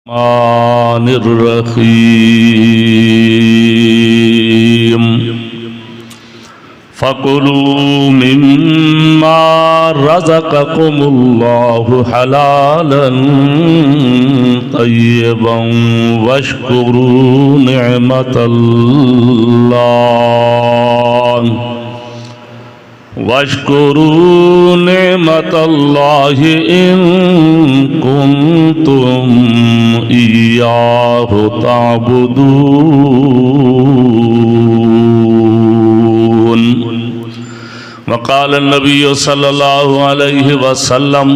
रहीम फ़कुलू मिम्मा रज़क़कुमुल्लाहु हलालन तय्यबन वश्कुरू निअमतल्लाहि इन कुन्तुम इय्याहु ताबुदून। वक़ाल नबी सल्लल्लाहु अलैहि वसल्लम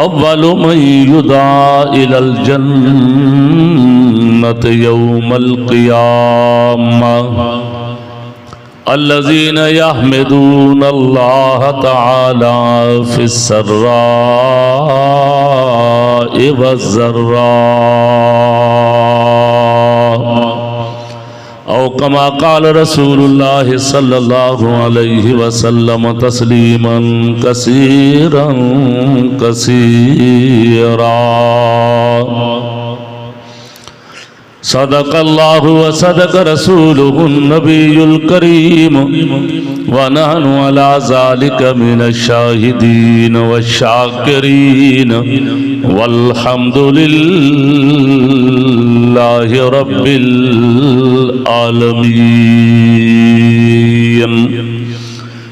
अव्वलु मन युदा इलल जन्नति यौमल क़ियामह अल्लज़ीना यहमिदूनल्लाह तआला फिस्सर्राइ वज़्ज़र्रा औ कमा क़ाल रसूलुल्लाह सल्लल्लाहु अलैहि वसल्लम तस्लीमन कसीरन कसीरा। सदक़ल्लाहु व सदक़ रसूलुहुन नबियुल करीम व नहनु अला ज़ालिका मिनश्शाहिदीन वश्शाकिरीन वल्हम्दुलिल्लाहि रब्बिल आलमीन।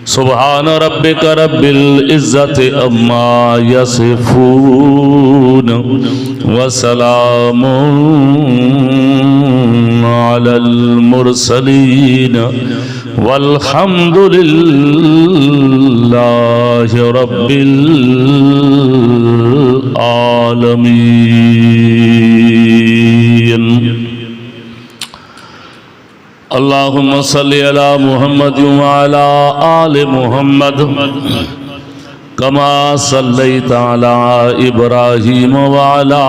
सुब्हान रब्बिका रब्बिल इज़्ज़ति अम्मा यसिफून व सलामुन अलल मुरसलीन वल्हम्दुलिल्लाहि रब्बिल आलमीन। अल्लाहुम्मा सल्लि अला मुहम्मद व अला आलि मुहम्मद कमा सल्लैता अला इब्राहीम व अला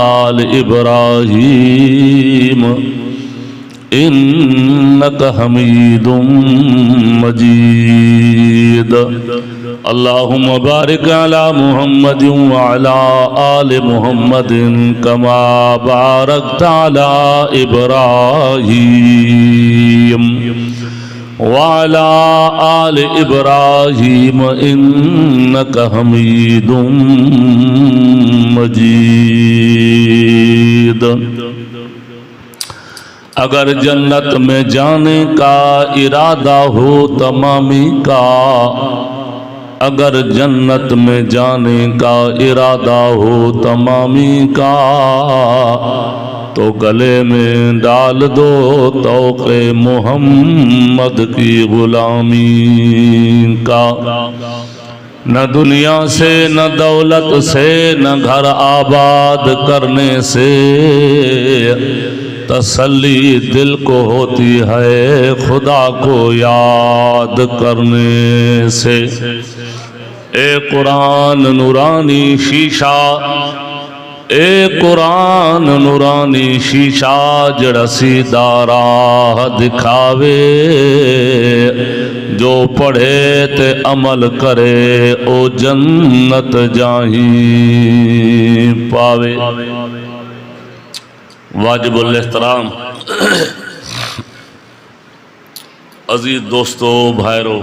आलि इब्राहीम इन्नका हमीदुम मजीद। अल्लाहुम्मा बारिक अला मुहम्मद व अला आलि मुहम्मद कमा बारकता अला इब्राहीम व अला आलि इब्राहीम इन्नका हमीदुम मजीद। अगर जन्नत में जाने का इरादा हो तमामी का, अगर जन्नत में जाने का इरादा हो तमामी का, तो गले में डाल दो तौक़े मोहम्मद की गुलामी का। न दुनिया से न दौलत से न घर आबाद करने से तसल्ली दिल को होती है खुदा को याद करने से। ए कुरान नूरानी शीशा, ए कुरान नूरानी शीशा जड़ा सीधा राह दिखावे, जो पढ़े ते अमल करे ओ जन्नत जाही पावे। वाजिबुल एहतराम अजीज दोस्तों भाइरों,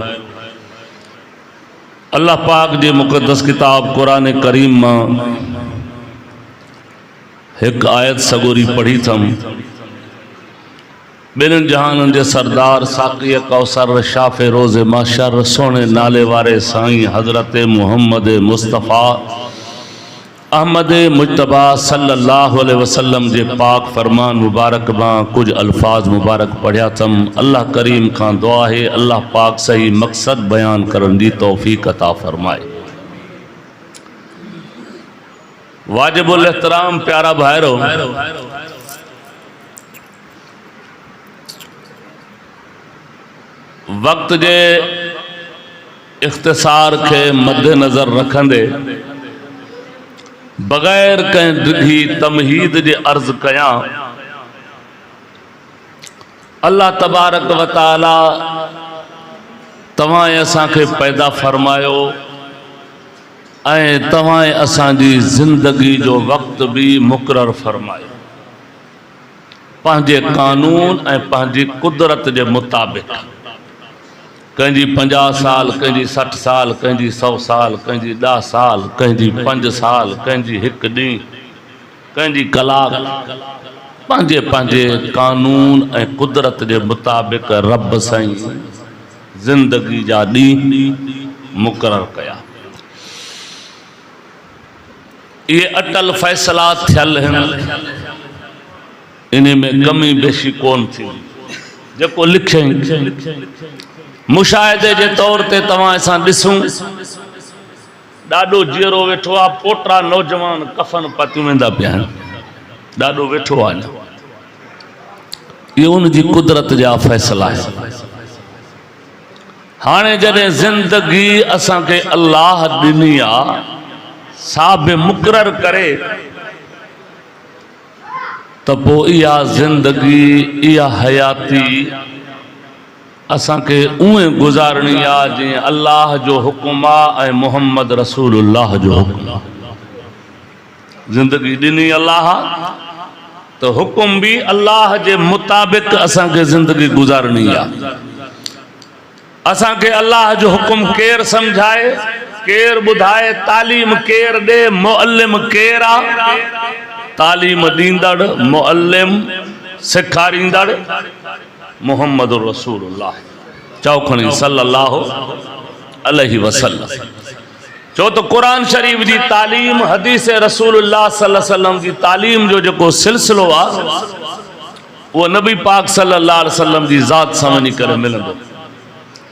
अल्लाह पाक जी मुक़द्दस किताब कुरान करीम में एक आयत सगोरी पढ़ी थम। बिन जहान जे सरदार साक़ी कौसर शाफ़े रोज़े माशर सोने नाले वारे साईं हज़रत मुहम्मद मुस्तफ़ा अहमद मुज्तबा सल्लल्लाहु अलैहि वसल्लम जे पाक फरमान मुबारक मां कुछ अल्फाज मुबारक पढ़िया थम। अल्लाह करीम खां दुआ है अल्लाह पाक सही मकसद बयान करन दी तौफीक अता फरमाए। वाजिबुल एहतराम प्यारा भाइरो, वक्त जे इख्तिसार के मद्देनज़र रखंदे बगैर कंहिं डिघी तमहीद जे अर्ज़ कयां, अल्लाह तबारक व तआला तवां असांखे पैदा फरमायो, ऐं तव्हां असांजी ज़िंदगी जो वक्त भी मुक़रर फरमायो पंहिंजे कानून ऐं पंहिंजी कुदरत के मुताबिक। कंहिंजी 50 साल, कंहिंजी 60 साल, कंहिंजी 100 साल, कंहिंजी 10 साल, कंहिंजी 5 साल, कंहिंजी 1 ॾींहुं, कंहिंजी कलाक। पंहिंजे पंहिंजे कानून ऐं कुदरत के मुताबिक रब साईं ज़िंदगी जा ॾींहं मुक़रर कया। ये अटल फैसला थियल हैं, इन में कमी बेशी कोन थी। जो लिखे मुशाहिदे के तौर ते तवां असां ॾिसूं ॾाढो जीअरो वेठो आ, पोटरा नौजवान कफन पातियूं वेंदा पिया आहिनि, ॾाढो वेठो आ। ये उनकी कुदरत जा फैसला है। हाणे जॾहिं ज़िंदगी असांखे अल्लाह ॾिनी आ, साब मुक़रर करे, तो पोइ इहा ज़िंदगी इहा हयाती असांखे उएं गुज़ारणी आहे जीअं अल्लाह जो हुकुम आहे ऐं मुहम्मद रसूलुल्लाह जो हुकुम आहे। ज़िंदगी ॾिनी अल्लाह तो हुकुम भी अल्लाह के मुताबिक असांखे ज़िंदगी गुज़ारणी आहे। असांखे अल्लाह जो हुकुम केर समझाए, केर बुधाए, तालीम केर दे, मुअल्लिम केर आ। तालीम दींदड़, मुअल्लिम सिखारींदड़ मुहम्मद रसूलुल्लाह चौखणी सल्लल्लाहु अलैहि वसल्लम। चो तो कुरान शरीफ की तालीम, हदीस रसूलुल्लाह सल्लल्लाहु अलैहि वसल्लम की तालीम जो जो सिलसिलो आ, वो नबी पाक सल्लल्लाहु अलैहि वसल्लम की ज़ात सां वञी करे मिलंदो।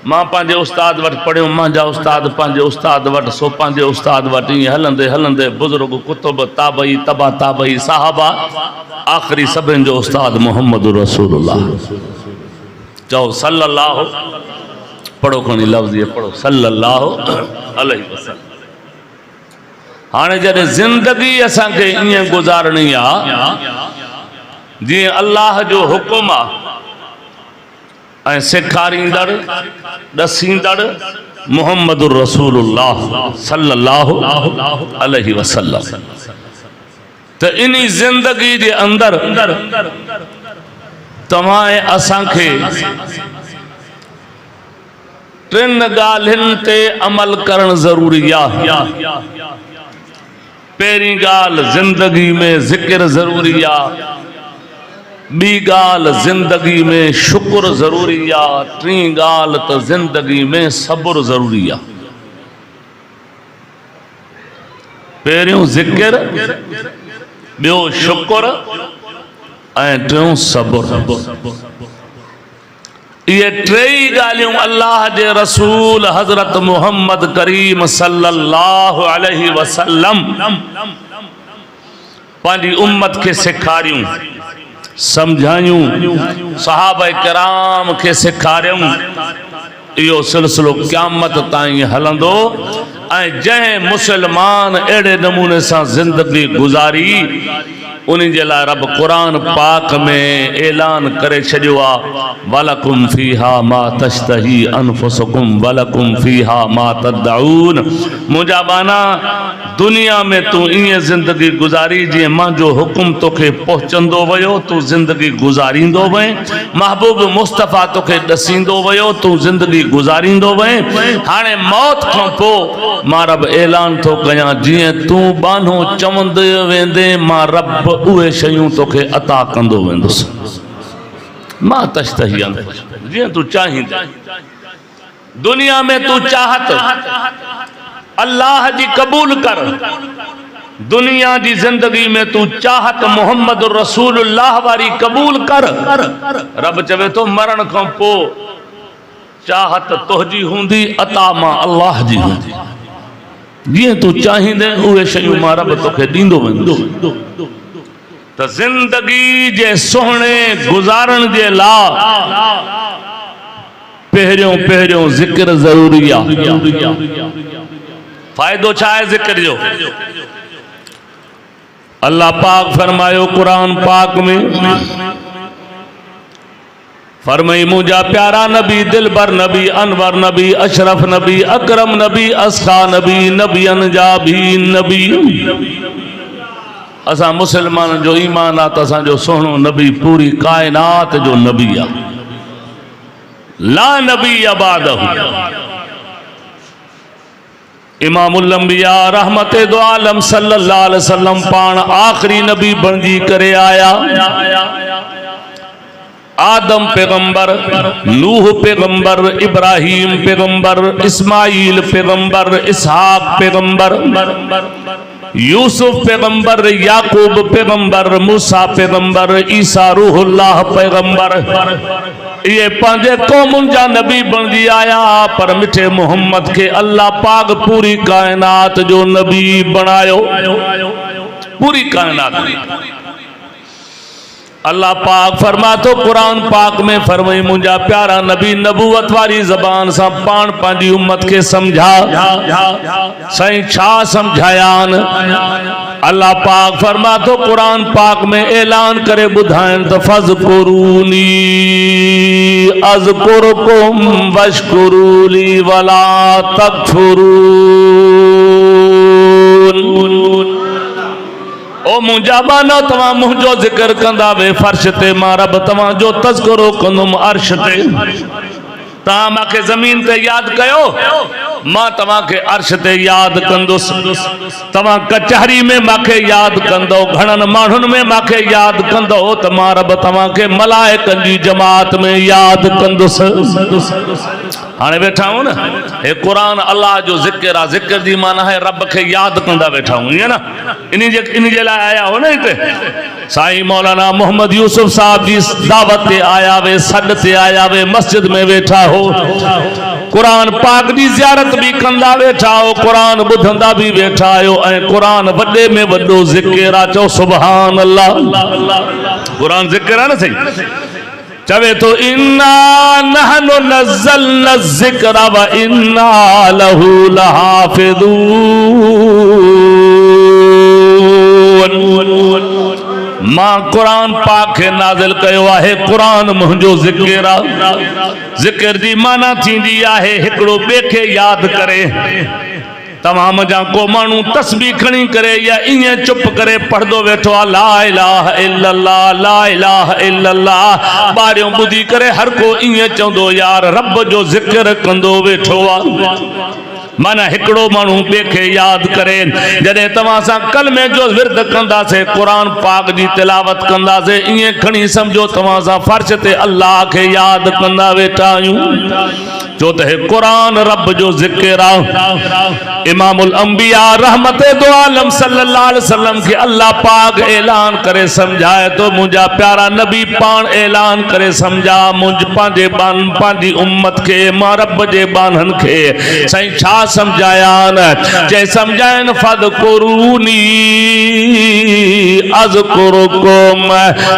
मां पंहिंजे उस्ताद वटि पढ़ियो, मुंहिंजा उस्ताद पंहिंजे उस्ताद वटि, सो पंहिंजे उस्ताद वटि, ईअं हलंदे हलंदे बुज़ुर्ग, कुतुब, ताबई, तबा ताबई, साहबा, आख़िरी सभिनि जो उस्ताद मुहम्मद रसूलुल्लाह। चओ सल्लल्लाहु, पढ़ो खणी लफ़्ज़ ये पढ़ो, सल्लल्लाहु अलैहि वसल्लम। हाणे जॾहिं ज़िंदगी असांखे ईअं गुज़ारणी आहे जीअं अल्लाह जो हुकुम आहे ऐं सेखारींदड़, ॾसींदड़ मुहम्मद रसूलुल्लाह सल्लल्लाहु अलैहि वसल्लम। तो इन्ही ज़िंदगी के अंदर तव्हां असांखे टिन ॻाल्हियुनि ते अमल करण ज़रूरी आहे। पहिरीं ॻाल्हि ज़िंदगी में ज़िक्र ज़रूरी आहे, बी गाल जिंदगी में शुक्र जरूरी आ, टी गाल तो जिंदगी में सब्र जरूरी आ। पहिरियों जिक्र, बियो शुक्र ऐं टियों सब्र। ये टेई गालियों अल्लाह के रसूल हजरत मुहम्मद करीम सल्लल्लाहु अलैहि वसल्लम पांजी उम्मत के सिखारियूं, समझायूं, सहाबा किराम के सिखारियूं। यो सिलसिलो क़यामत ताईं हलंदो ऐं जंहिं मुसलमान अड़े नमूने से जिंदगी गुजारी उन्हीं जे लाइ रब कुरान पाक में ऐलान करे छॾियो आ, वलकुम फीहा मा तश्तही अनफुसुकुम वलकुम फीहा मा तदऊन। मुंहिंजा बाना दुनिया में तू ईअं ज़िंदगी गुज़ारी जीअं मुंहिंजो हुकुम तोखे पहुचंदो वियो, तू ज़िंदगी गुज़ारींदो वएं। महबूब मुस्तफ़ा तोखे ॾसींदो वियो, तू ज़िंदगी गुज़ारींदो वएं। हाणे मौत खां पोइ मां रब ऐलान थो कयां, जीअं तू बानो चवंदे वेंदे मां रब उहे शयूं तोखे अता कंदो वेंदुसि। मां तश्तही अनफुस, जीअं तू चाहींदे। दुनिया में तू चाहत अल्लाह जी कबूल कर, दुनिया की जिंदगी में तू चाहत मोहम्मद रसूलुल्लाह वारी कबूल कर। रब चवे तो मरण खां पोइ चाहत तोहजी हूंदी, अता मां अल्लाह जी हूंदी। जीअं तू चाहींदे उहे शयूं मां रब तोखे ॾींदो वेंदो। तो जिंदगी जे सोहणे गुजारण जे लाइ पहिरियों पहिरियों जिक्र जरूरी आहे। फायदो छा है जिक्र जो? अल्लाह पाक फरमायो कुरान पाक में, फरमाई मुझा प्यारा नबी, दिलबर नबी, अनवर नबी, अशरफ नबी, अकरम नबी, अस्का नबी, नबी अनजाबी नबी। असा मुसलमान जो ईमान आ तो जो सोहनो नबी पूरी कायनात जो नबी आ, ला नबी अबादहु। इमामुल अंबिया रहमते दो आलम सल्लल्लाहु अलैहि वसल्लम पान आखिरी नबी बनजी करे आया। आदम पैगंबर, नूह पैगंबर, इब्राहिम पैगंबर, इस्माइल पैगंबर, इसहाक पैगंबर, यूसुफ पैगंबर, याकूब पैगंबर, मूसा पैगंबर, ईसा रूहुल्लाह पैगंबर, ये पांचे कौमुन जा नबी बनजी आया। पर मिठे मोहम्मद के अल्लाह पाक पूरी कायनात जो नबी बनायो, पूरी कायनात। अल्लाह पाक फरमा तो कुरान पाक में फरमाई मुझा प्यारा नबी नबूवत वाली जबान सा पान पांजी उम्मत के समझा। सही छा समझायान। अल्लाह पाक फरमा तो कुरान पाक में ऐलान करे बुधाइन तो फज़कुरूनी अज़कुरुकुम वश्कुरूली वला तकफुरून। ओ मुंजा बानो तवा मुंजो जिक्र कंदा वे फर्श ते, मां रब तवा जो तज़किरो कंदुम अर्श ते। ता माके जमीन ते याद कयो, मां तवा के अर्श ते याद कंदुस। तवा कचहरी में माके याद कंदो, घणन माण्हुन में माके याद कंदो, त मां रब तवा के मलाइकन जी जमात में याद कंदुस। हाने बैठा हूं ना, ये कुरान अल्लाह जो जिक्र आ, जिक्र दी माना है रब के याद कंदा बैठा हूं, ये ना इन जे लाए आया हो ना इते। साईं मौलाना मोहम्मद यूसुफ साहब जी दावत ते आया वे, सद ते आया वे, मस्जिद में बैठा हो, कुरान पाक दी ज़ियारत भी कंदा बैठा हो, कुरान बुधंदा भी बैठा हो, ऐ कुरान वड्डे में वड्डो जिक्र आ। चो सुभान अल्लाह। कुरान जिक्र है ना सही। चवे तो इन्ना नहनु नज़्ज़लना ज़िक्र व इन्ना लहू लहाफ़िज़ून। मां कुरान पाक के नाज़िल कयो आहे, कुरान मुंहिंजो ज़िक्र आ। ज़िक्र जी माना थींदी आहे हिकिड़ो ॿिए खे यादि करे। तमाम जा को मानू तस्बीह खणी करे या इं चुप करे पढ़दो वेठो आ ला इलाहा इल्लल्लाह, ला इलाहा इल्लल्लाह। बारियों बुधी करे हर को इं चवंदो यार रब जो जिक्र कंदो वेठो आ। माना हिकिड़ो मानू ॿिए खे यादि करे। जॾहिं तव्हां सां कलमे जो विर्द कंदासीं, कुरान पाक जी तिलावत कंदासीं, इं खणी सम्झो तव्हां सां फर्श ते अल्लाह खे यादि कंदा वेठा आहियूं। जो त कुरान रब जो जिक्र आ। इमामुल अंबिया रहमते दो आलम सल्लल्लाहु अलैहि वसल्लम के अल्लाह पाक ऐलान करे समझाए तो मुंजा प्यारा नबी पान ऐलान करे समझा मुंज पांजे बान पांजी उम्मत के, मां रब जे बानन के सही छा समझायान। जे समझायन फज़कुरूनी अज़कुरुकुम।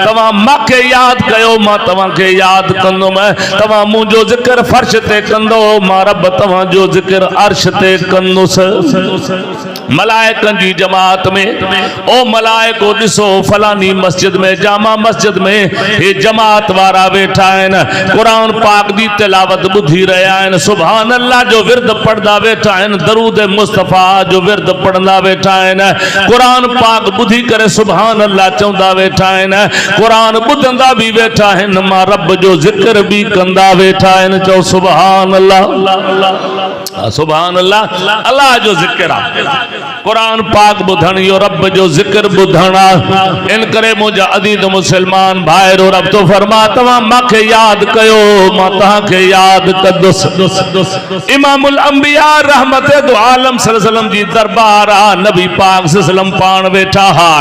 तवा माके याद कयो, मां तवा के याद कंदुम। तवा मुंजो जिक्र फर्श ते कंदो, मां रब तवा जो जिक्र अर्श ते कंदुस। मलाइकन जी जमात में ओ मलाइको दिसो फलानी मस्जिद में, जामा मस्जिद में ये जमात वारा बैठा आहिनि, कुरान पाक जी तिलावत बुधी रहिया आहिनि, सुभान अल्लाह जो विर्द पढ़दा वेठा आहिनि, दरूद मुस्तफा जो विर्द पढ़ंदा वेठा आहिनि, कुरान पाक बुधी करे सुभान अल्लाह चवंदा वेठा आहिनि, कुरान ॿुधंदा भी वेठा आहिनि, मां रब जो जिक्र भी कंदा वेठा आहिनि। चओ सुभान अल्लाह, सुभान अल्लाह। अल्लाह जो जिक्र आ, कुरान पाक बुधण यो रब जो जिक्र बुधण आ। इन करे मुंहिंजा अदीद मुसलमान भाइरो रब तो फरमा तव्हां मांखे याद कयो, मां तव्हांखे याद कंदुसि। इमामुल अंबिया रहमते दो आलम सल्लल्लाहु जी दरबार आ, नबी पाक सल्लल्लाहु पाण वेठा हा।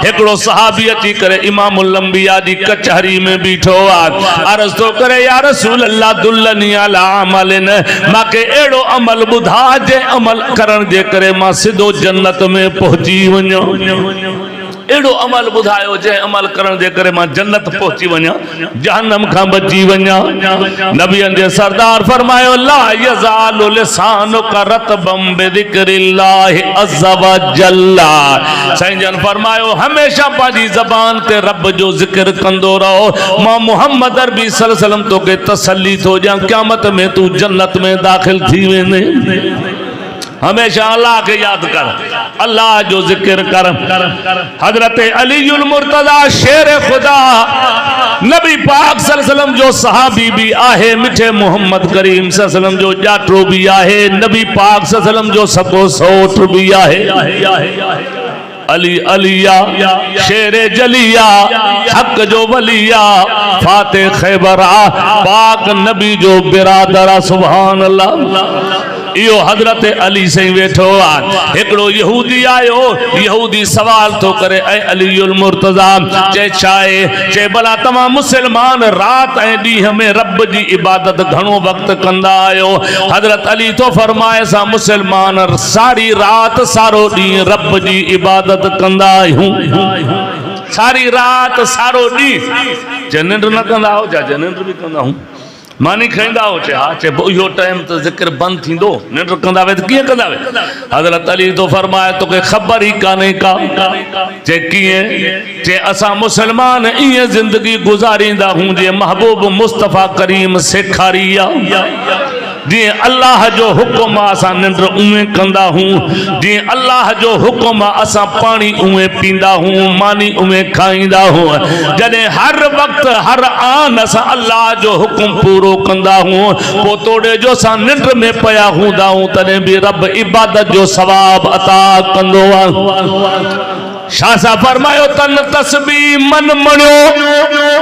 हिकिड़ो सहाबी अची करे इमामुल अंबिया जी कचहरी में बीठो आ, अर्ज़ तो करे या रसूल अल्लाह दुल्लनी अला अमलिन, मांखे अहिड़ो अमल बुधा जे अमल करण जे करे मां सिधो जन्नत में पहुची वञो। एड़ो अमल बुधायो जे अमल करण जे करे मां जन्नत पहुंची वञा, जहन्नम खां बची वञा। नबियन जे सरदार फरमायो ला यज़ालु लिसानुका रतबम बिज़िक्रिल्लाहि अज़्ज़ व जल्ला। साईं जन फरमायो हमेशा पाजी ज़बान ते रब जो जिक्र कंदो रहो। मां मोहम्मद अरबी सल्लल्लाहु अलैहि वसल्लम तो के तसल्ली थो जा, क़यामत में तू जन्नत में दाखिल थी वेंदे। हमेशा अल्लाह के याद कर, अल्लाह जो जिक्र कर। हजरत अलीउल मुर्तज़ा शेर खुदा नबी पाक सल्लल्लाहु अलैहि वसल्लम जो सहाबी भी आहे, मिठे मोहम्मद करीम सल्लल्लाहु अलैहि वसल्लम जो जाटो भी आहे, नबी पाक सल्लल्लाहु अलैहि वसल्लम जो सको सोट भी आहे। अली अलिया शेरे जलिया हक जो वलिया फाते खैबरा पाक नबी जो बिरादरा सुभान अल्लाह। इहो हजरत अली से वेठो आहे। हिकिड़ो यहूदी आयो, यहूदी सवाल तो करे ऐं अलीउल मुर्तज़ा चे छाए, चे भला तव्हां मुसलमान रात ऐं ॾींहं में रब जी इबादत घणो वक्त कंदा आहियो? हजरत अली तो फरमाए सा मुसलमान सारी रात सारो ॾींहुं रब जी इबादत कंदा आहियूं। सारी रात सारो ॾींहुं जे निंड न कंदा हो जा जे निंड बि कंदा हूं, मानी खाईंदा हो चे हा चे इहो टाइम तो जिक्र बंद थींदो, निंड कंदा वे त कीअं कंदा वे? हज़रत अली तो फरमाए तोखे ख़बर ही काने का चे कीअं? चे असां मुसलमान ईअं जिंदगी गुज़ारींदा हूं जे महबूब मुस्तफ़ा करीम सेखारी आहे। जी अल्लाह जो हुक्म असां निंड उएं कंदा हूं, जी अल्लाह जो हुक्म असां पानी उएं पींदा हूं, मानी उएं खाईंदा हूं। जॾहिं हर वक्त हर आन असां अल्लाह जो हुक्म पूरो कंदा हूं, पोइ तोड़े जो असां निंड में पया हूंदा हूं, तॾहिं बि रब इबादत जो सवाब अता कंदो आहे। शाह साहब फरमायो तन तस्बी मन मणियो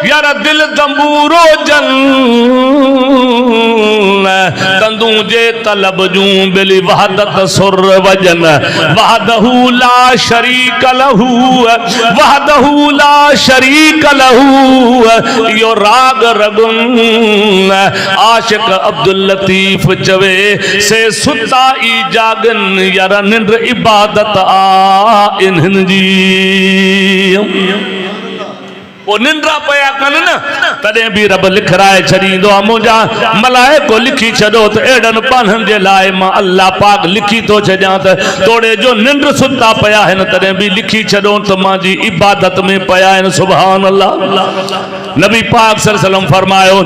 यार दिल दंबूरो जन तंदू जे तलब जूं बिली वहदत सुर वजन वहदहू ला शरीक लहू वहदहू ला शरीक लहू। यो राग रगुन आशिक अब्दुल लतीफ चवे से सुता ई जागन यार निंड इबादत आ इन्हन जी। वो निंद्रा पया कन न तॾहिं बि रब लिखराए छॾींदो आहे। मुंहिंजा मलाइको लिखी छॾो त अहिड़नि पाननि जे लाइ मां अल्लाह पाक लिखी थो छॾियां त तोड़े जो निंड सुता पिया आहिनि तॾहिं बि लिखी छॾो त मुंहिंजी इबादत में पिया आहिनि। सुभान अल्लाह। नबी पाक सल्लल्लाहु अलैहि वसल्लम फरमायो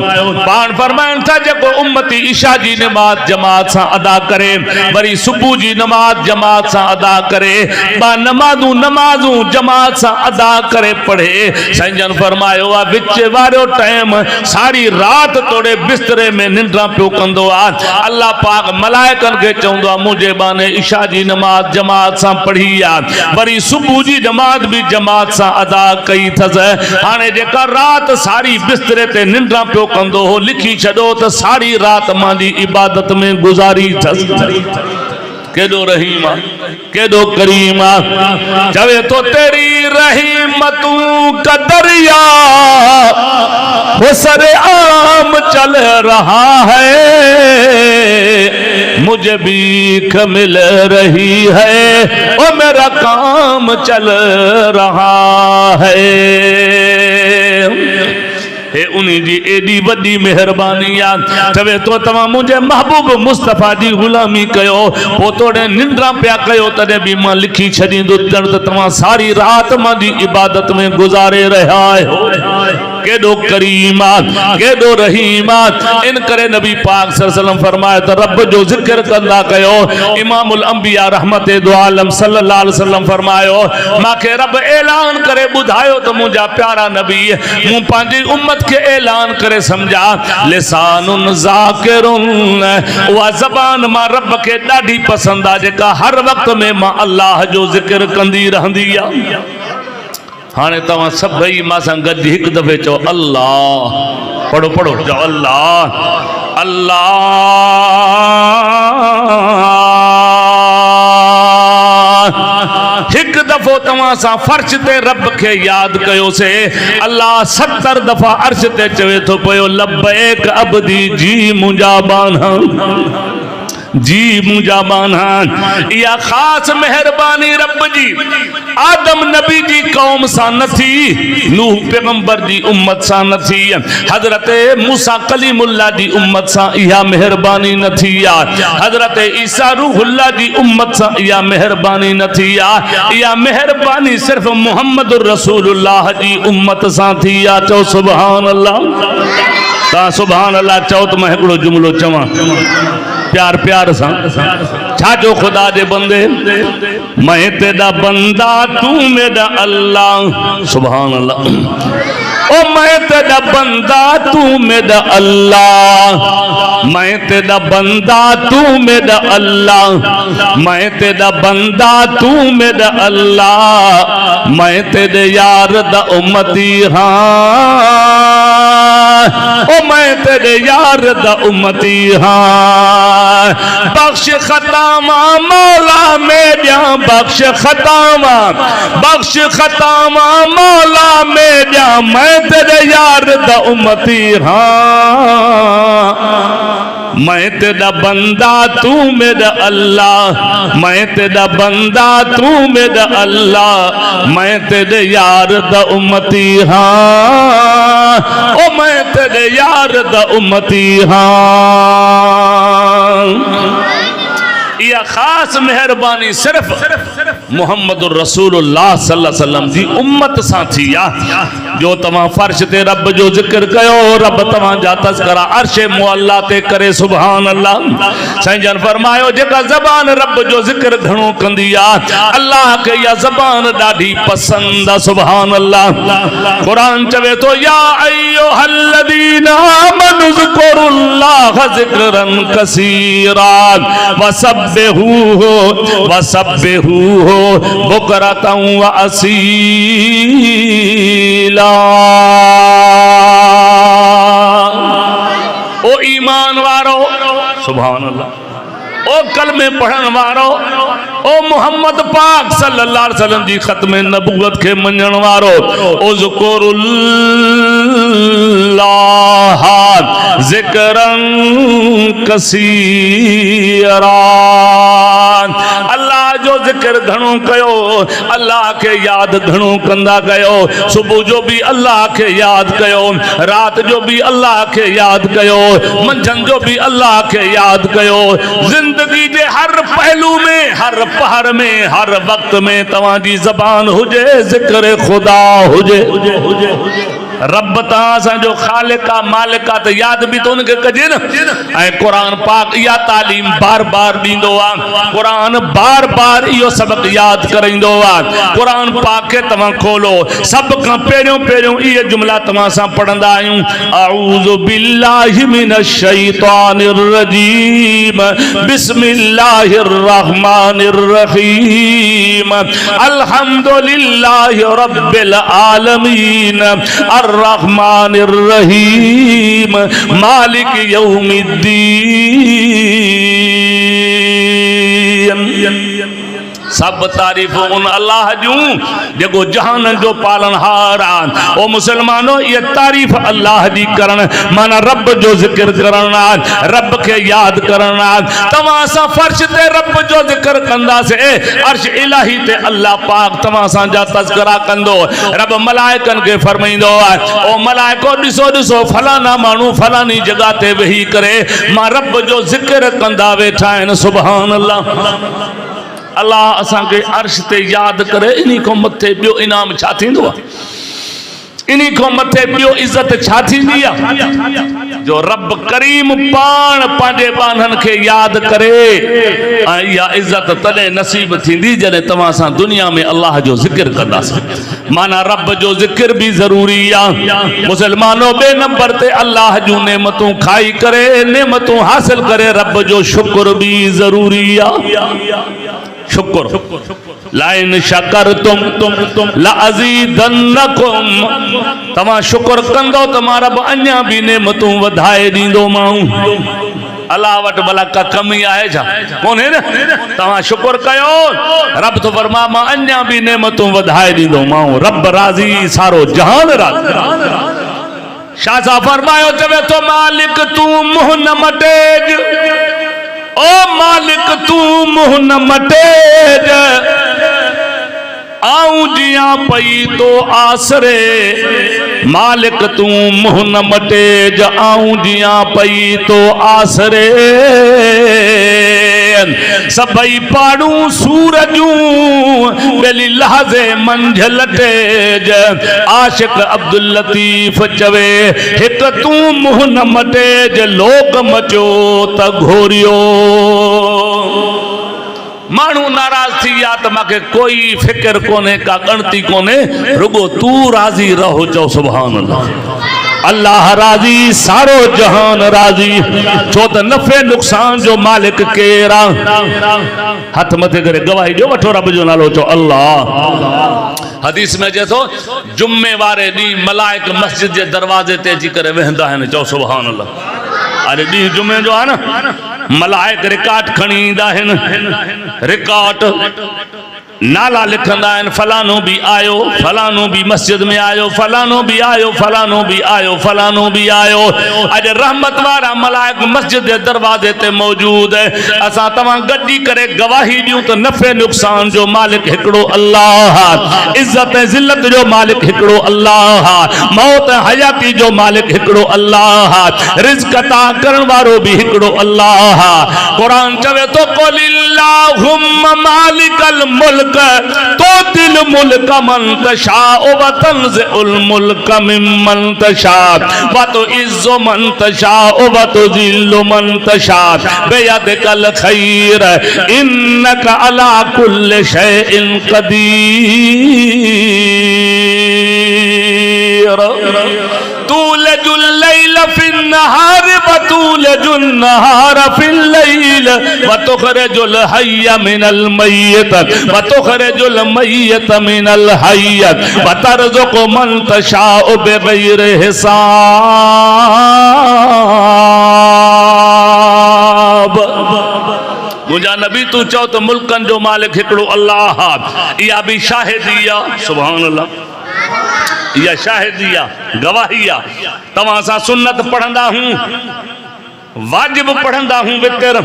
पाण फरमाइनि था जेको उम्मती इशा जी नमाज जमात सां अदा करे, वरी सुबुह जी नमाज जमात सां अदा करे, बा नमाजूं जमात सां अदा करे पढ़े, साईं फरमायो आ विच वारो टाइम सारी रात तोड़े बिस्तरे में निंड्रा पियो कंदो आ। अल्लाह पाक मलाइकन के चवंदो आ मुझे बाने इशा जी नमाज जमात सां पढ़ी आ, वरी सुबुह जी नमाज भी जमात सां अदा कई थस। हाणे जेका रात सारी बिस्तरे ते निंड्रा पियो कंदो हो लिखी छॾो त सारी रात मांजी इबादत में गुज़ारी थस। केडो रहीम केडो करीम चवे तो तेरी रहीमतों का दरिया वो सरे आम चल रहा है, मुझे भीख मिल रही है और मेरा काम चल रहा है। हे उन्हीं जी एडी वडी मेहरबानी आ चवे तो तव्हां मुझे महबूब मुस्तफा जी गुलामी कयो पो तोड़े निंद्रा पिया कयो तॾहिं बि मां लिखी छॾींदो त तव्हां सारी रात मुंहिंजी इबादत में गुज़ारे रहिया आहियो। केडो करीम आ केडो रहीम आ। इन करे नबी पाक सल्लल्लाहु अलैहि वसल्लम फरमाए त रब जो जिक्र कंदा कयो। इमामुल अंबिया रहमत दो आलम सल्लल्लाहु अलैहि वसल्लम फरमायो मांखे रब ऐलान करे ॿुधायो त मुंहिंजा प्यारा नबी मूं पंहिंजी उम्मत के ऐलान करे समझा लिसानुन ज़ाकिरुन उहा ज़बान मां रब के ॾाढी पसंद आ जेका हर वक्त में मां अल्लाह जो जिक्र कंदी रहंदी आ। हाणे तव्हां सभई मां सां गॾु हिकु दफ़े चओ अल्लाह। पढ़ो पढ़ो चओ अल्लाह अल्लाह। हिकु दफ़ो तव्हां सां फर्श ते रब खे यादि कयोसे। अल्लाह 70 दफ़ा अर्श ते चवे थो पियो लब्बैक अब्दी जी मुंहिंजा बाना जी मुझा बाना या खास मेहरबानी रब जी आदम नबी जी कौम सा न थी, नूह पैगंबर जी उम्मत सा न थी, हजरत मूसा कलीमुल्लाह जी उम्मत सा इहा मेहरबानी न थी यार, हजरत ईसा रूहुल्लाह जी उम्मत सा इहा मेहरबानी न थी यार, इहा मेहरबानी सिर्फ मुहम्मद रसूलुल्लाह जी उम्मत सा थी यार। चो सुभान अल्लाह, का सुभान अल्लाह चो तो मैं हिकिड़ो जुमलो चवां प्यार प्यार सा छाजो खुदा दे बंदे मैं तेरा बंदा तू मेरा अल्लाह। सुभान अल्लाह। ओ मैं तेरा बंदा तू मेरा अल्लाह, मैं तेरा बंदा तू मेरा अल्लाह, मैं तेरा बंदा तू मेरा अल्लाह, मैं तेरे यार दा उम्मती हाँ, ओ मैं तेरे यार दा उम्मती हाँ। बख्श खतामा मौला मेरा बख्श खतामा, बख्श खतामा मौला मेरा, मैं तेरे यार दा उम्मती हाँ, मैं तेरा बंदा तू मेरा अल्लाह, मैं तेरा बंदा तू मेरा अल्लाह, मैं तेरे यार दा उम्मती हाँ, ओ मैं तेरे यार दा उम्मती हाँ। यह खास मेहरबानी सिर्फ मुहम्मद रसूलुल्लाह सल्लल्लाहु अलैहि वसल्लम जी उम्मत सा थी या जो तमा फर्श ते रब जो जिक्र कयो, रब तमा जा तज़किरा अर्श मुअल्ला ते करे। सुभान अल्लाह। साईं जन फरमायो जेका ज़बान रब जो जिक्र घणो कंदी आ, अल्लाह के या ज़बान ॾाढी पसंद आ। सुभान अल्लाह। कुरान चवे तो या अय्युहल्लज़ीना आमनु ज़कुरुल्लाह ज़िक्रन कसीरा वसब्बिहू बुकरतन व असीला। ओ ईमान वारो, सुभान अल्लाह, ओ कलमे पढ़न वारो, ओ मोहम्मद पाक सल्लल्लाहु अलैहि वसल्लम जी खत्मे नबूवत के मञण वारो, ओ ज़िक्रुल्लाह ज़िक्रन कसीरा। अल्लाह जो जिक्र घणो कयो, अल्लाह के याद घणो कंदा कयो। सुबह जो भी अल्लाह के याद कयो, रात जो भी अल्लाह के याद कयो, मंझंदि जो भी अल्लाह के याद कयो। जिंदगी के हर पहलू में, हर पहर में, हर वक्त में तवाजी ज़बान हुजे जिक्र खुदा हुजे। रब तहां जो खालिका मालिका तो याद भी तो उनके कजे न। कुरान पाक या तालीम बार बार दींदो आ, कुरान बार बार यो सबक याद कराइंदो आ। कुरान पाक के तव्हां खोलो, सब का पहिरियों पहिरियों ये जुमला तव्हां सां पढ़ंदा आहियूं, अऊज़ु बिल्लाहि मिनश शैतानिर रजीम बिस्मिल्लाहिर रहमानिर रहीम अल्हम्दुलिल्लाहि रब्बिल आलमीन अर्रहमानिर रहीम मालिक यौमिद्दीन। सब तारीफ उन अल्लाह जूं जेको जहान जो पालनहार आ। ओ मुसलमानो ये तारीफ अल्लाह दी करण माना रब जो जिक्र करण आ, रब के याद करण आ। तवां सा फर्श ते रब जो जिक्र कंदा से अर्श इलाही ते अल्लाह पाक तवां सा जा तज़किरा कंदो। रब मलाइकन के फरमाइंदो आ, ओ मलाइको दिसो दिसो फलाना मानू फलानी जगह ते वेही करे मां रब जो जिक्र कंदा वेठा आहिनि। सुभान अल्लाह। अल्लाह असां के अर्श ते याद करे, इन्हीं को मथे बियो इनाम छा थींदो आहे, इन्हीं को मथे बियो इज्जत छा थींदी आहे। जो रब करीम पाण पंहिंजे बानन के याद करे, या इज्जत तॾहिं नसीब थींदी जॾहिं तव्हां सां दुनिया में अल्लाह जो जिक्र कंदासीं। माना रब जो जिक्र भी जरूरी आहे। मुसलमानों बे नंबर ते अल्लाह जूं नेमतूं खाई करे, नेमतूं हासिल करे, रब जो शुक्र भी जरूरी आहे। शुक्र लाइन शकर तुम लाज़ीदन्नकुम, तव्हां शुक्र कंदो त मां रब अञा भी नेमतूं वधाए ॾींदो माण्हू। अल्लाह वटि भला का कमी आहे छा? कोन्हे न। तव्हां शुक्र कयो, रब तो फरमा मां अञा भी नेमतूं वधाए ॾींदो माण्हू। रब राज़ी, सारो जहान राज़ी। शाह साहब फरमायो चवे तो मालिक तू मुंह न मटेज, ओ मालिक तू मुंह न मटेज आऊं जिया पई तो आसरे मालिक तू मुंह न मटेज आऊं जिया पई तो आसरे सबई पाड़ू सूरजूं बेली लहज़े मंझल तेज आशिक अब्दुल लतीफ चवे हिक तू मुंह न मटेज लोक मचो त घोरियो मानू नाराज थी या तो माके कोई फिक्र कोने का गणती कोने रुगो तू राजी रहो चो सुभान अल्लाह अल्लाह राजी सारो जहान राजी छो त नफे नुकसान जो मालिक केरा हथ मथे करे गवाही जो वठो रब जो नालो चो अल्लाह हदीस में जे तो जुम्मे वारे दी मलाइक मस्जिद जे दरवाजे ते अची करे वेंदा आहिनि चो सुभान अल्लाह अरे दी जुम्मे जो है ना मलाइक रिकॉर्ड खणी ईंदा आहिनि रिकॉर्ड नाला लिखंदा आहिनि फलानो भी आयो फलानो भी मस्जिद में आयो फलानो भी आयो फलानो भी आयो फलानो भी आयो अज रहमत वारा मलाइक मस्जिद के दरवाजे ते मौजूद है असां तव्हां गड्डी करे गवाही ॾियूं त नफ़े नुकसान जो मालिक हिकिड़ो अल्लाह इज्जत ऐं ज़िल्लत जो मालिक हिकिड़ो अल्लाह मौत ऐं हयाती जो मालिक हिकिड़ो अल्लाह रिज़्क़ अता करण वारो भी हिकिड़ो अल्लाह कुरान चवे तो क़ुलिल्लाहुम्मा मालिकल मुल्क तो दिल मुल्क मन तशा व तंज़िउल मुल्क मिम्मन तशा व तुइज़्ज़ु मन तशा व तुज़िल्लु मन तशा बियदिकल खैर इन्नका अला कुल्लि शैइन क़दीर तूलजुल लैल फिन नहार व तूलजुन नहार फिल लैल व तुखरिजुल हय्य मिनल मय्यत व तुखरिजुल मय्यत मिनल हय्य व तरज़ुक़ु मन तशाउ बिग़ैर हिसाब मुंहिंजा नबी तू चओ त मुल्कनि जो मालिक हिकिड़ो अल्लाह इहा बि शाहिदी आहे सुभान अल्लाह या शाहिदिया गवाहिया तवां सा सुन्नत पढ़ंदा हूं वाजिब पढ़ंदा हूं वितर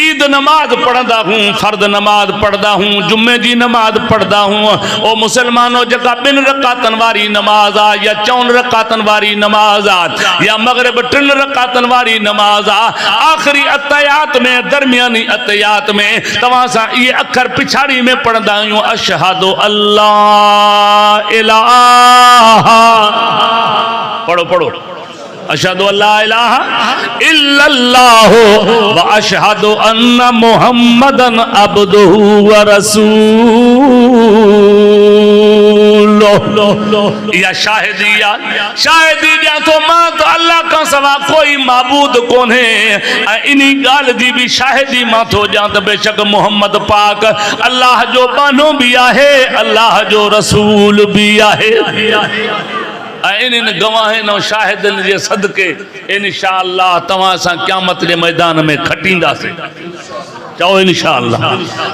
ईद नमाज पढ़ंदा हूं फर्द नमाज पढ़दा हूं जुम्मे जी नमाज पढ़दा हूं ओ मुसलमानों जका 2 रकातन वारी नमाज आ या 4 रकातन वारी नमाज आ या मगरिब 3 रकातन वारी नमाज आ आखिरी अतयात में दरमियानी अतयात में तवां सा ये अखर पिछाड़ी में पढ़ंदा आहियूं अशहदु अल्लाह इलाहा पढ़ो पढ़ो अशहदु अल्ला इलाहा इल्लल्लाह व अशहदु अन्ना मुहम्मदन अब्दुहु व रसूलुहु या शाहिदिया शाहिदी ॾियां तो मां तो अल्लाह का सवा कोई माबूद कोन्हे इन्ही गाल दी भी शाहिदी मां थो ॾियां त बेशक मोहम्मद पाक अल्लाह जो बानो भी आहे अल्लाह जो रसूल भी आहे इन गवाहन और शाहिदन जे सदके इंशाअल्लाह तवां सां क़यामत के मैदान में खटींदासीं चओ इंशाअल्लाह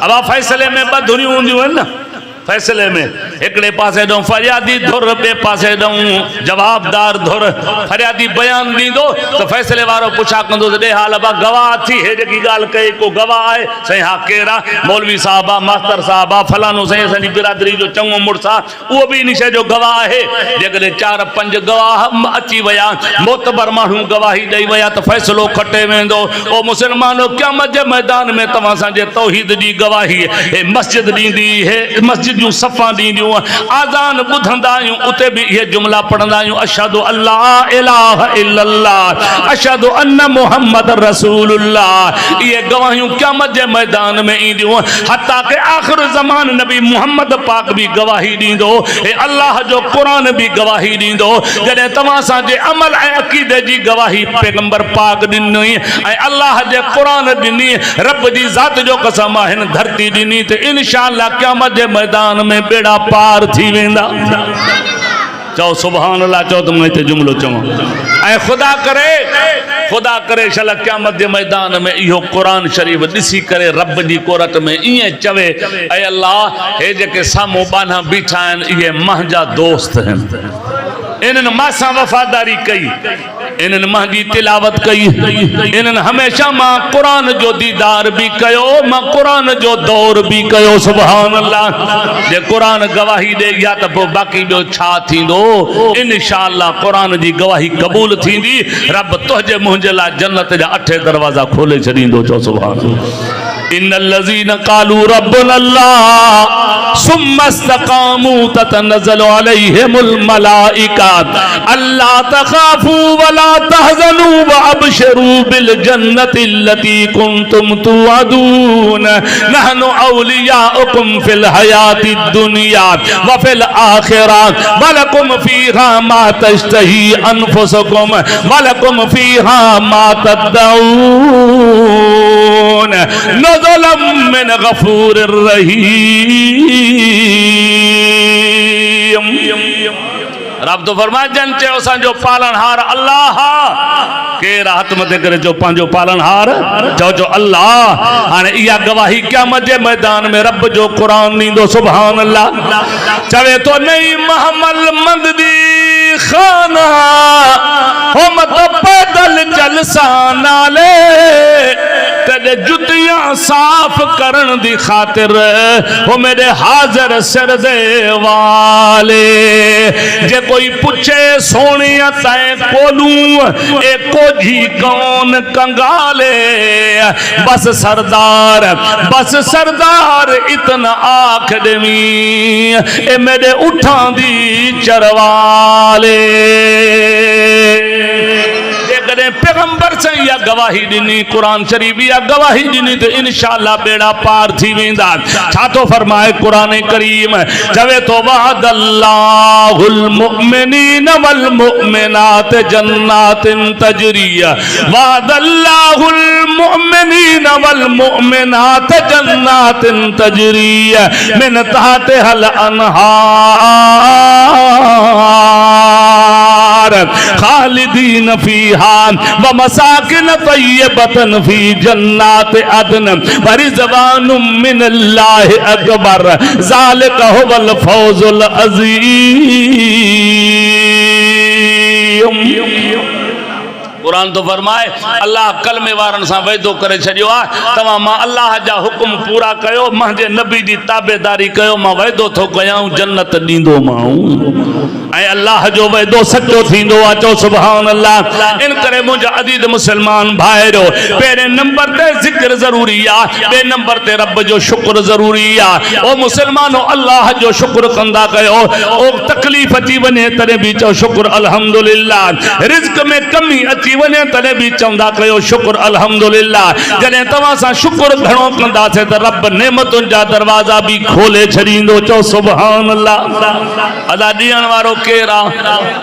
अब फैसले में ॿ धुरियूं हूंदियूं आहिनि न फैसले में एकड़े पासे ॾों फरियादी धुर ॿिए पासे ॾों जवाबदार धुर फरियादी बयान ॾींदो तो फैसले वारो पुछा कंदो ॾे हाल बा गवाह थी हे जेकी ॻाल्हि कई को गवाह आहे साईं हा केरु आहे मौलवी साहब आहे मास्टर साहब आहे फलानो साईं असांजी बिरादरी जो चङो मुड़ुसु आहे उहो बि इन शइ जो गवाह आहे जेकॾहिं 4-5 गवाह अची विया मोतबर माण्हू गवाही ॾेई विया त फ़ैसिलो खटे वेंदो ओ मुसलमानो क़यामत जे मैदान में तव्हां असांजे तौहीद जी गवाही हे मस्जिद ॾींदी हे मस्जिद जूं सफ़ा ॾींदियूं आज़ान ॿुधंदा आहियूं उते बि इहे जुमला पढ़ंदा आहियूं अशहदु अल्ला इलाहा इल्लल्लाह अशहदु अन्न मुहम्मद रसूलुल्लाह इहे गवाहियूं क़यामत जे मैदान में ईंदियूं हता के आख़िर ज़मान नबी मुहम्मद पाक भी गवाही ॾींदो हे अल्लाह जो क़ुरान भी गवाही ॾींदो जॾहिं तव्हां असांजे अमल ऐं अक़ीदे जी गवाही पैगंबर पाक ॾिनी ऐं अल्लाह जे क़ुरान ॾिनी रब जी ज़ात जो कसम आहे हिन धरती ॾिनी त इंशाअल्लाह क़यामत जे मैदान में बेड़ा पार थी वेंदा चओ सुभान अल्लाह चओ त मैं जुमलो चवां ऐं खुदा करे शल क़यामत जे मैदान में इहो कुरान शरीफ ॾिसी करे रब जी कोरट में ईअं चवे ऐं अल्लाह हे जेके साम्हूं बाना बीठा आहिनि इहे मुंहिंजा दोस्त आहिनि इन्हनि मां वफादारी कई, इन्हनि मुंहिंजी तिलावत कई, इन्हनि हमेशा मां क़ुरान जो दीदार भी कयो, मां क़ुरान जो दौर भी कयो। सुभान अल्लाह। जे क़ुरान गवाही दे या त पोइ बाक़ी ॿियो छा थींदो? इंशाअल्लाह क़ुरान जी गवाही क़बूल थींदी। रब तुंहिंजे मुंहिंजे लाइ जन्नत जा 8 दरवाज़ा खोले छॾींदो। चओ सुभान अल्लाह। इन्नल्लज़ीन क़ालू रब्बुनल्लाह सुम्मा इस्तक़ामू ततनज़्ज़लु अलैहिमुल मलाइका अल्ला तख़ाफू वला तहज़नू वअबशिरू बिल जन्नतिल्लती कुंतुम तुअदून नहनु औलियाउकुम फिल हयातिद दुनिया व फिल आखिरा वलकुम फीहा मा तश्तही अनफुसुकुम वलकुम फीहा मा तदऊन नुज़ुलन मिन गफूरिर रहीम। रब तो फरमाए जन चयो असांजो पालनहार अल्लाह के राहत मथे करे जो पंहिंजो पालनहार चओ जो अल्लाह। हाणे इहा गवाही क़यामत जे मैदान में रब जो क़ुरान ॾींदो। सुभान अल्लाह। चवे तो नई महमल मंदी खाना हो मत पैदल जलसा नाले तेरे जुतियां साफ करण दी खातिर हो मेरे हाजिर सरदे वाले। जे कोई पूछे सोने तय कोलू ए कोझी कौन कंगाले बस सरदार इतना आख देवी ए मेरे उठां दी चरवाले। पैगंबर से या गवाही दिनी कुरान शरीफ या गवाही दिनी तो इंशाअल्लाह बेड़ा पार थी वेंदा। छा तो फरमाए कुरान करीम चवे तो वअदल्लाहुल मुमिनीन वल मुमिनात जन्नातिन तजरी वअदल्लाहुल मुमिनीन वल मुमिनात जन्नातिन तजरी मिन तहतिहल अनहार खालिदीन फीहा व मसाकिन तय्यबतन फी जन्नात अदन व रिज़वानुम मिनल्लाहि अकबर ज़ालिका हुवल फौजुल अज़ीम। कुरान तो फरमाए अल्लाह कलमे वारन सां वाइदो करे छॾियो आहे तव्हां मां अल्लाह जा हुकुम पूरा कयो मुंहिंजे नबी जी ताबेदारी कयो मां वाइदो थो कयां जन्नत ॾींदोमांव। ऐं अल्लाह जो वाइदो सचो थींदो आहे। चओ सुभान अल्लाह। इन करे मुंहिंजा अज़ीज़ मुस्लमान भाइरो पहिरें नंबर ते ज़िक्र ज़रूरी आहे, ॿिए नंबर ते रब जो शुक्र ज़रूरी आहे। ओ मुस्लमानो अल्लाह जो शुक्र कंदा कयो। ओ तकलीफ़ अची वञे तॾहिं बि चओ शुक्र अल्हम्दुलिल्लाह। रिज़्क़ में कमी अची वने तले भी चौंदा कयो शुक्र अल्हम्दुलिल्लाह। जने तवा सा शुक्र घणो कंदा थे त रब नेमतुन जा दरवाजा भी खोले छड़ींदो। चो सुभान अल्लाह। अदा ॾियण वारो केरु आहे?